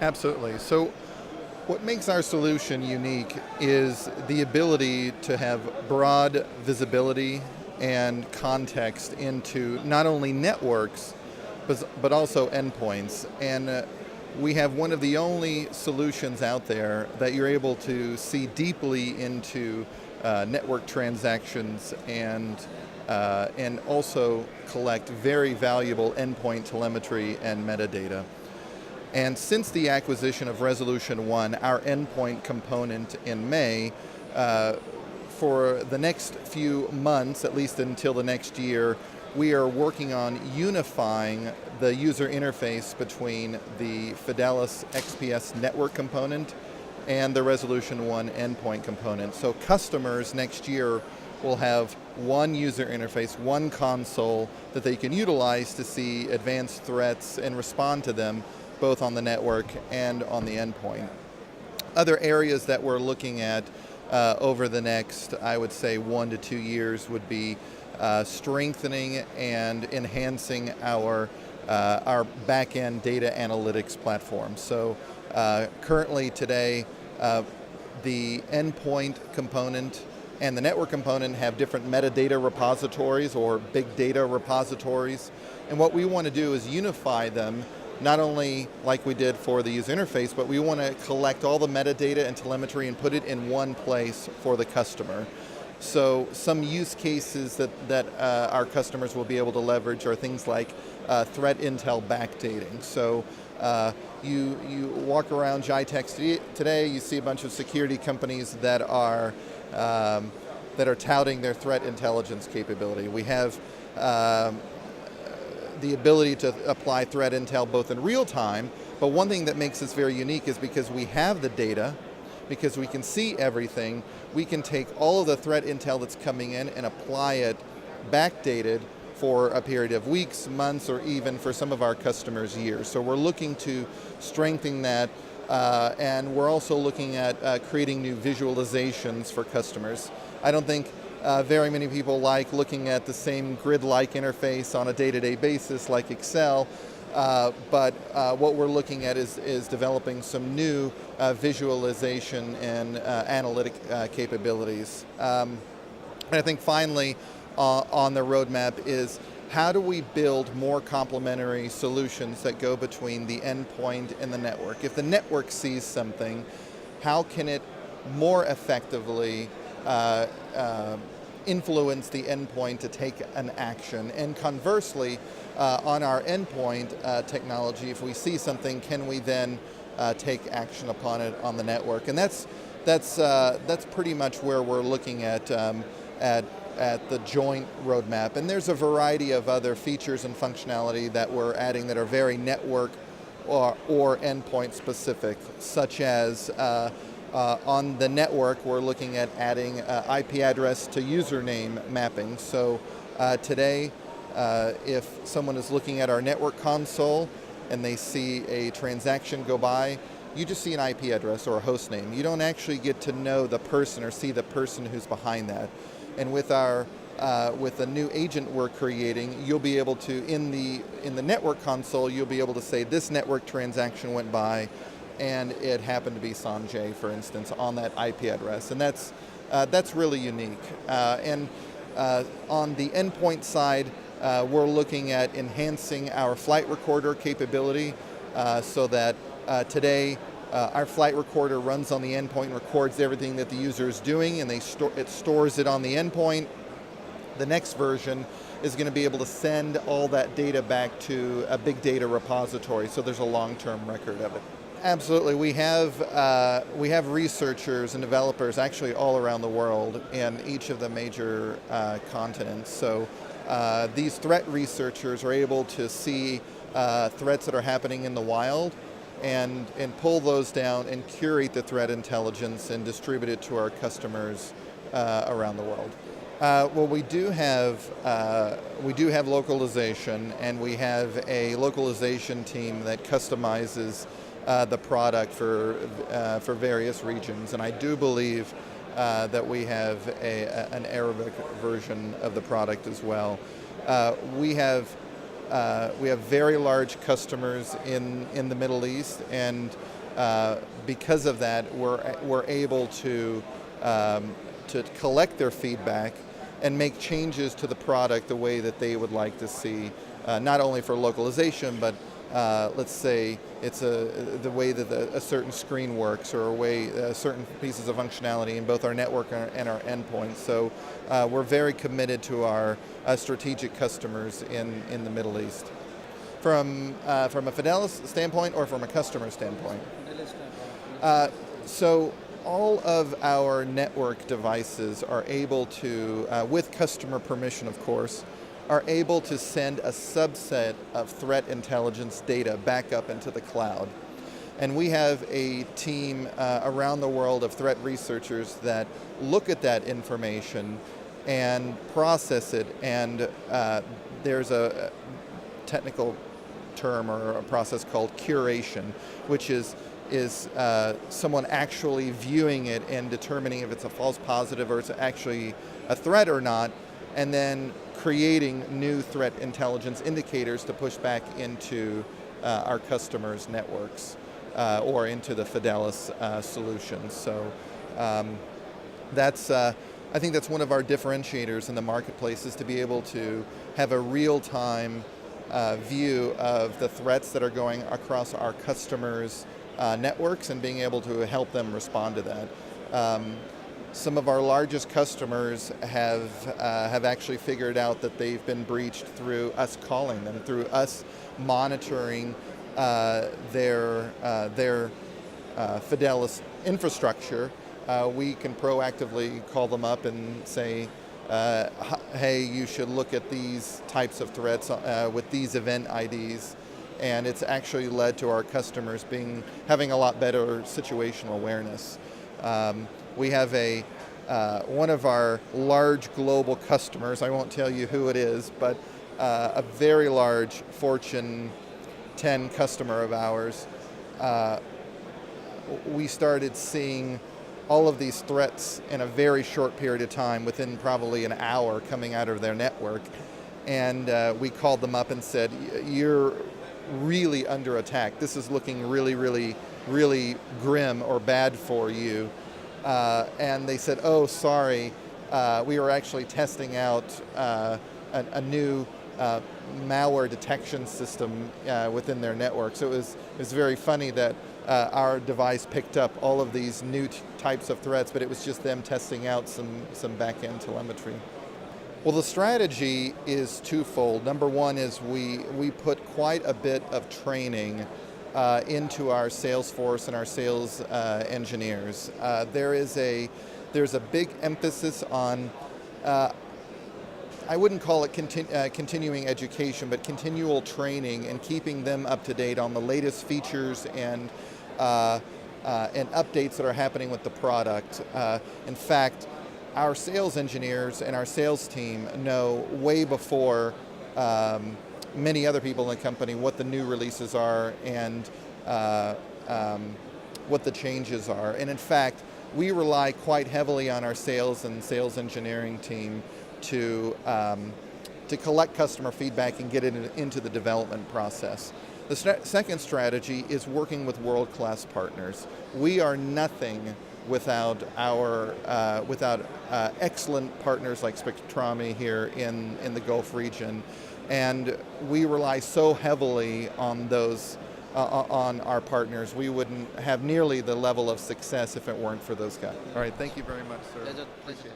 Absolutely. So what makes our solution unique is the ability to have broad visibility and context into not only networks, but also endpoints. And we have one of the only solutions out there that you're able to see deeply into network transactions and also collect very valuable endpoint telemetry and metadata. And since the acquisition of Resolution One, our endpoint component in May, for the next few months, at least until the next year, we are working on unifying the user interface between the Fidelis XPS network component and the Resolution One endpoint component. So customers next year will have one user interface, one console that they can utilize to see advanced threats and respond to them, both on the network and on the endpoint. Other areas that we're looking at over the next, I would say, 1 to 2 years would be strengthening and enhancing our back-end data analytics platform. So currently today, the endpoint component and the network component have different metadata repositories or big data repositories. And what we want to do is unify them, not only like we did for the user interface, but we want to collect all the metadata and telemetry and put it in one place for the customer. So some use cases that our customers will be able to leverage are things like threat intel backdating. So you walk around GITEX today, you see a bunch of security companies that are touting their threat intelligence capability. We have the ability to apply threat intel both in real time, but one thing that makes us very unique is because we have the data, because we can see everything, we can take all of the threat intel that's coming in and apply it backdated for a period of weeks, months, or even for some of our customers, years. So we're looking to strengthen that, and we're also looking at creating new visualizations for customers. I don't think very many people like looking at the same grid-like interface on a day-to-day basis like Excel, but what we're looking at is developing some new visualization and analytic capabilities. And I think finally on the roadmap is how do we build more complementary solutions that go between the endpoint and the network? If the network sees something, how can it more effectively influence the endpoint to take an action? And conversely, on our endpoint technology, if we see something, can we then take action upon it on the network? And that's pretty much where we're looking at the joint roadmap. And there's a variety of other features and functionality that we're adding that are very network or endpoint specific, such as on the network, we're looking at adding IP address to username mapping. So today, if someone is looking at our network console and they see a transaction go by, you just see an IP address or a host name. You don't actually get to know the person or see the person who's behind that. And with the new agent we're creating, you'll be able to, in the network console, you'll be able to say this network transaction went by, and it happened to be Sanjay, for instance, on that IP address, and that's really unique. And on the endpoint side, we're looking at enhancing our flight recorder capability, so that today our flight recorder runs on the endpoint and records everything that the user is doing, and it stores it on the endpoint. The next version is going to be able to send all that data back to a big data repository, so there's a long-term record of it. Absolutely. We have researchers and developers actually all around the world in each of the major continents. So these threat researchers are able to see threats that are happening in the wild and pull those down and curate the threat intelligence and distribute it to our customers around the world. Well, we do have localization, and we have a localization team that customizes the product for various regions, and I do believe that we have an Arabic version of the product as well. We have we have very large customers in the Middle East, and because of that, we're able to collect their feedback and make changes to the product the way that they would like to see, not only for localization, but let's say it's the way that a certain screen works, or a way certain pieces of functionality in both our network and our endpoints. So we're very committed to our strategic customers in the Middle East. From a Fidelis standpoint or from a customer standpoint? So all of our network devices are able to, with customer permission of course, are able to send a subset of threat intelligence data back up into the cloud. And we have a team around the world of threat researchers that look at that information and process it, and there's a technical term or a process called curation, which is someone actually viewing it and determining if it's a false positive or it's actually a threat or not, and then creating new threat intelligence indicators to push back into our customers' networks or into the Fidelis solutions. So I think that's one of our differentiators in the marketplace, is to be able to have a real-time view of the threats that are going across our customers' networks and being able to help them respond to that. Some of our largest customers have actually figured out that they've been breached through us calling them, through us monitoring their Fidelis infrastructure. We can proactively call them up and say, hey, you should look at these types of threats with these event IDs. And it's actually led to our customers having a lot better situational awareness. We have one of our large global customers, I won't tell you who it is, but a very large Fortune 10 customer of ours. We started seeing all of these threats in a very short period of time, within probably an hour, coming out of their network. And we called them up and said, you're really under attack. This is looking really, really, really grim or bad for you. And they said, oh, sorry, we were actually testing out a new malware detection system within their network. So it was very funny that our device picked up all of these new types of threats, but it was just them testing out some back-end telemetry. Well, the strategy is twofold. Number one is we put quite a bit of training into our sales force and our sales engineers. There's a big emphasis on, I wouldn't call it continuing education, but continual training and keeping them up to date on the latest features and updates that are happening with the product. In fact, our sales engineers and our sales team know way before many other people in the company what the new releases are and what the changes are. And in fact, we rely quite heavily on our sales and sales engineering team to collect customer feedback and get it into the development process. The second strategy is working with world-class partners. We are nothing without excellent partners like Spectrami here in the Gulf region, and we rely so heavily on those on our partners. We wouldn't have nearly the level of success if it weren't for those guys. All right, thank you very much, sir. Pleasure.